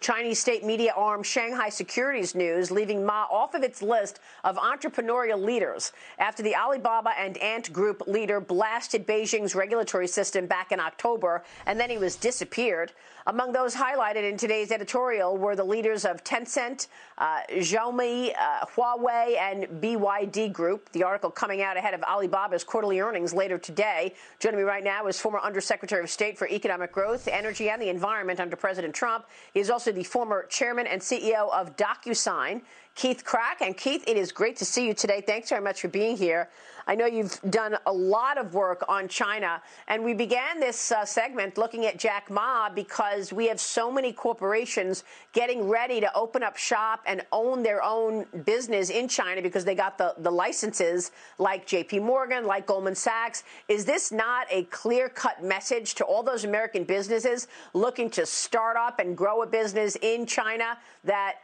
Chinese state media arm Shanghai Securities News leaving Ma off of its list of entrepreneurial leaders after the Alibaba and Ant Group leader blasted Beijing's regulatory system back in October, and then he was disappeared. Among those highlighted in today's editorial were the leaders of Tencent, Xiaomi, Huawei, and BYD Group. The article coming out ahead of Alibaba's quarterly earnings later today. Joining me right now is former Undersecretary of State for Economic Growth, Energy, and the Environment under President Trump. He is also the former chairman and CEO of DocuSign, Keith Krach. And Keith, it is great to see you today. Thanks very much for being here. I know you've done a lot of work on China, and we began this segment looking at Jack Ma because we have so many corporations getting ready to open up shop and own their own business in China because they got the licenses, like J.P. Morgan, like Goldman Sachs. Is this not a clear-cut message to all those American businesses looking to start up and grow a business in China that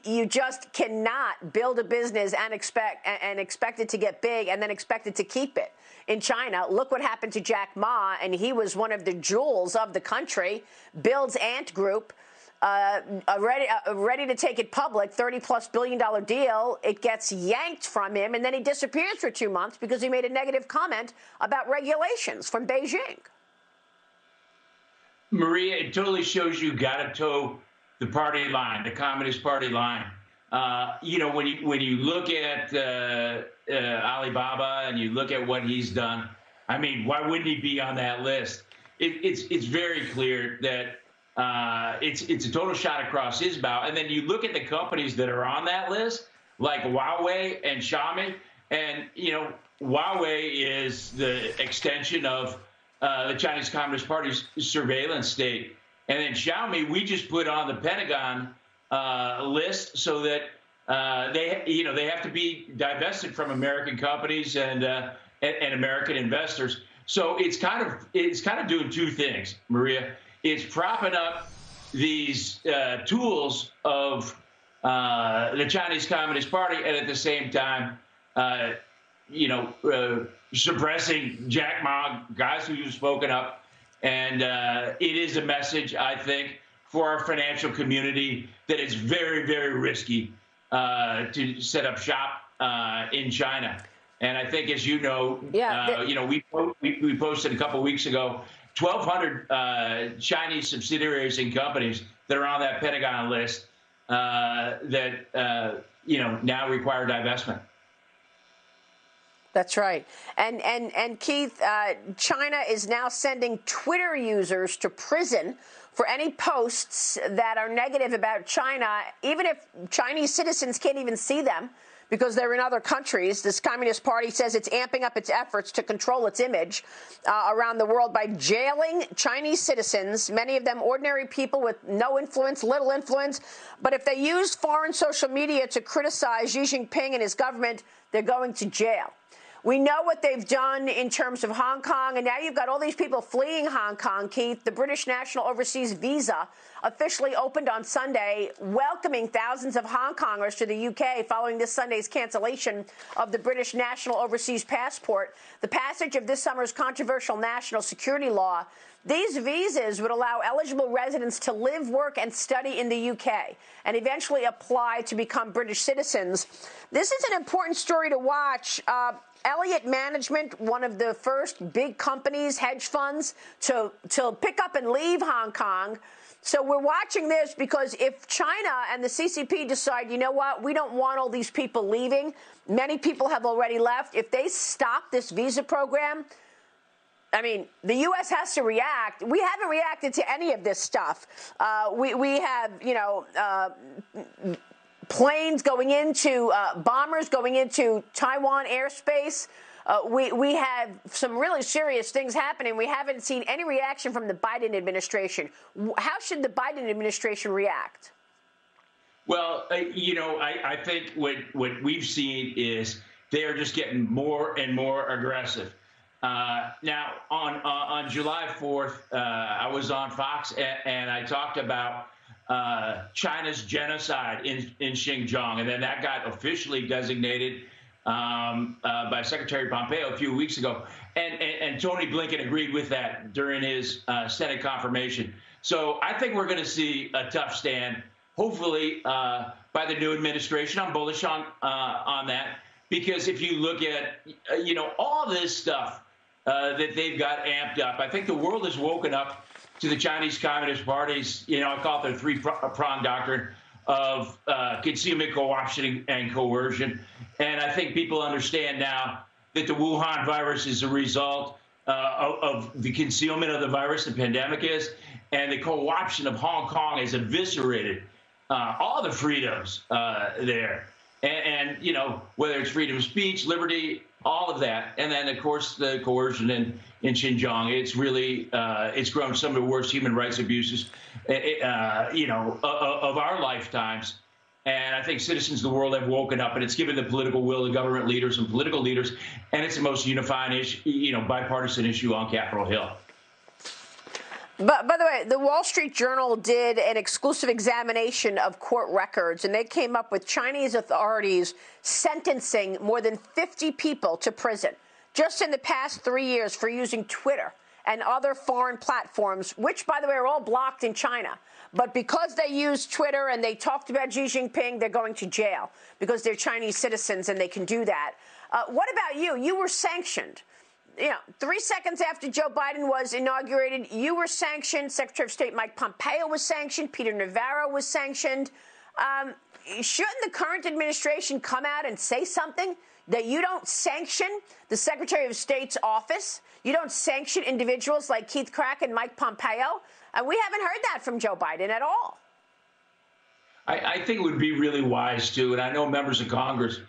you just cannot build a business and expect it to get big and then expect it to keep it in China? Look what happened to Jack Ma, and he was one of the jewels of the country. Builds Ant Group, ready to take it public, $30+ billion deal. It gets yanked from him, and then he disappears for 2 months because he made a negative comment about regulations from Beijing. Maria, it totally shows you got to toe the party line, the Communist Party line. You know, when you look at Alibaba and you look at what he's done, I mean, why wouldn't he be on that list? It's very clear that it's a total shot across his bow. And then you look at the companies that are on that list, like Huawei and Xiaomi, and you know, Huawei is the extension of the Chinese Communist Party's surveillance state. And then Xiaomi, we just put on the Pentagon list so that they have to be divested from American companies and American investors. So it's kind of doing two things, Maria. It's propping up these tools of the Chinese Communist Party, and at the same time, suppressing Jack Ma, guys who've spoken up. And it is a message, I think, for our financial community that it's very, very risky to set up shop in China. And I think, as you know, we posted a couple of weeks ago 1,200 Chinese subsidiaries and companies that are on that Pentagon list that now require divestment. That's right. And Keith, China is now sending Twitter users to prison for any posts that are negative about China, even if Chinese citizens can't even see them because they're in other countries. This Communist Party says it's amping up its efforts to control its image around the world by jailing Chinese citizens, many of them ordinary people with no influence, little influence. But if they use foreign social media to criticize Xi Jinping and his government, they're going to jail. We know what they've done in terms of Hong Kong, and now you've got all these people fleeing Hong Kong, Keith. The British National Overseas Visa officially opened on Sunday, welcoming thousands of Hong Kongers to the UK following this Sunday's cancellation of the British National Overseas Passport. The passage of this summer's controversial national security law. These visas would allow eligible residents to live, work, and study in the UK and eventually apply to become British citizens. This is an important story to watch. Elliott Management, one of the first big companies, hedge funds, to pick up and leave Hong Kong. So we're watching this because if China and the CCP decide, you know what, we don't want all these people leaving, many people have already left. If they stop this visa program, I mean, the U.S. has to react. We haven't reacted to any of this stuff. We have, planes going into, bombers going into Taiwan airspace. We have some really serious things happening. We haven't seen any reaction from the Biden administration. How should the Biden administration react? Well, I think what we've seen is they are just getting more and more aggressive. Now, on July 4th, I was on Fox and I talked about China's genocide in Xinjiang, and then that got officially designated by Secretary Pompeo a few weeks ago, and Tony Blinken agreed with that during his Senate confirmation. So I think we're going to see a tough stand, hopefully by the new administration. I'm bullish on that, because if you look at all this stuff that they've got amped up, I think the world has woken up to the Chinese Communist Party's, I call it their three-pronged doctrine of concealment, co-option, and coercion. And I think people understand now that the Wuhan virus is a result of the concealment of the virus, the pandemic is, and the co-option of Hong Kong has eviscerated all the freedoms there. And whether it's freedom of speech, liberty, all of that. And then, of course, the coercion in Xinjiang. It's really, it's grown some of the worst human rights abuses, of our lifetimes. And I think citizens of the world have woken up, and it's given the political will to government leaders and political leaders. And it's the most unifying issue, bipartisan issue on Capitol Hill. But by the way, the Wall Street Journal did an exclusive examination of court records, and they came up with Chinese authorities sentencing more than 50 people to prison just in the past 3 years for using Twitter and other foreign platforms, which, by the way, are all blocked in China. But because they used Twitter and they talked about Xi Jinping, they're going to jail because they're Chinese citizens and they can do that. What about you? You were sanctioned. 3 seconds after Joe Biden was inaugurated, you were sanctioned. Secretary of State Mike Pompeo was sanctioned. Peter Navarro was sanctioned. Shouldn't the current administration come out and say something that you don't sanction the Secretary of State's office? You don't sanction individuals like Keith Krach and Mike Pompeo? And we haven't heard that from Joe Biden at all. I think it would be really wise to, and I know members of Congress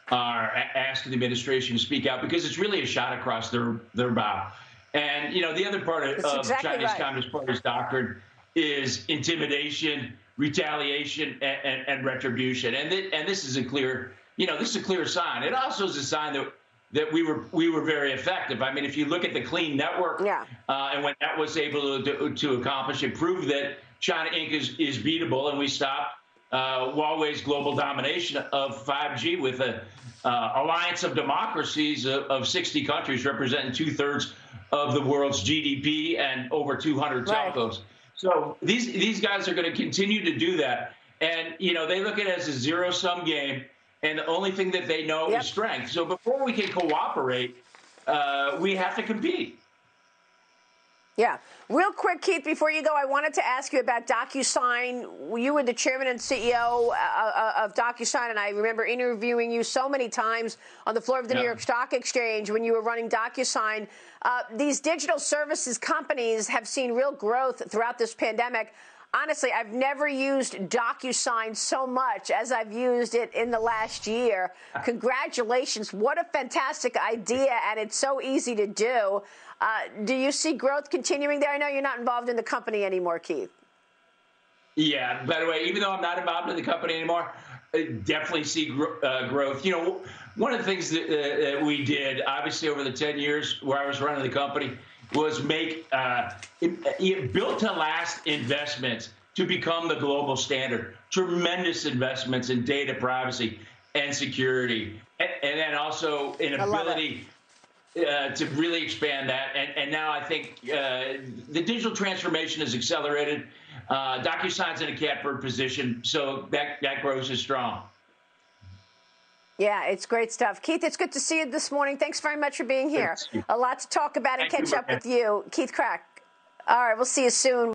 are asking the administration to speak out, because it's really a shot across their bow. And, the other part of exactly Chinese right. Communist Party's doctrine is intimidation, retaliation, and retribution. And this is a clear, this is a clear sign. It also is a sign that we were very effective. I mean, if you look at the Clean Network, and when that was able to accomplish, it proved that China Inc. is beatable, and we stopped Huawei's global domination of 5G with an alliance of democracies of 60 countries representing 2/3 of the world's GDP and over 200 telcos. Right. So these guys are going to continue to do that. And, they look at it as a zero-sum game, and the only thing that they know is strength. So before we can cooperate, we have to compete. Yeah. Real quick, Keith, before you go, I wanted to ask you about DocuSign. You were the chairman and CEO of DocuSign, and I remember interviewing you so many times on the floor of the New York Stock Exchange when you were running DocuSign. These digital services companies have seen real growth throughout this pandemic. Honestly, I've never used DocuSign so much as I've used it in the last year. Congratulations. What a fantastic idea, and it's so easy to do. Do you see growth continuing there? I know you're not involved in the company anymore, Keith. Yeah, by the way, even though I'm not involved in the company anymore, I definitely see growth. One of the things that we did, obviously, over the 10 years where I was running the company, was make built-to-last investments to become the global standard. Tremendous investments in data privacy and security, and then also an ability to really expand that. And now I think the digital transformation is accelerated. DocuSign's in a catbird position, so that growth is strong. Yeah, it's great stuff. Keith, it's good to see you this morning. Thanks very much for being here. A lot to talk about and catch up with you. Keith Krach. All right, we'll see you soon.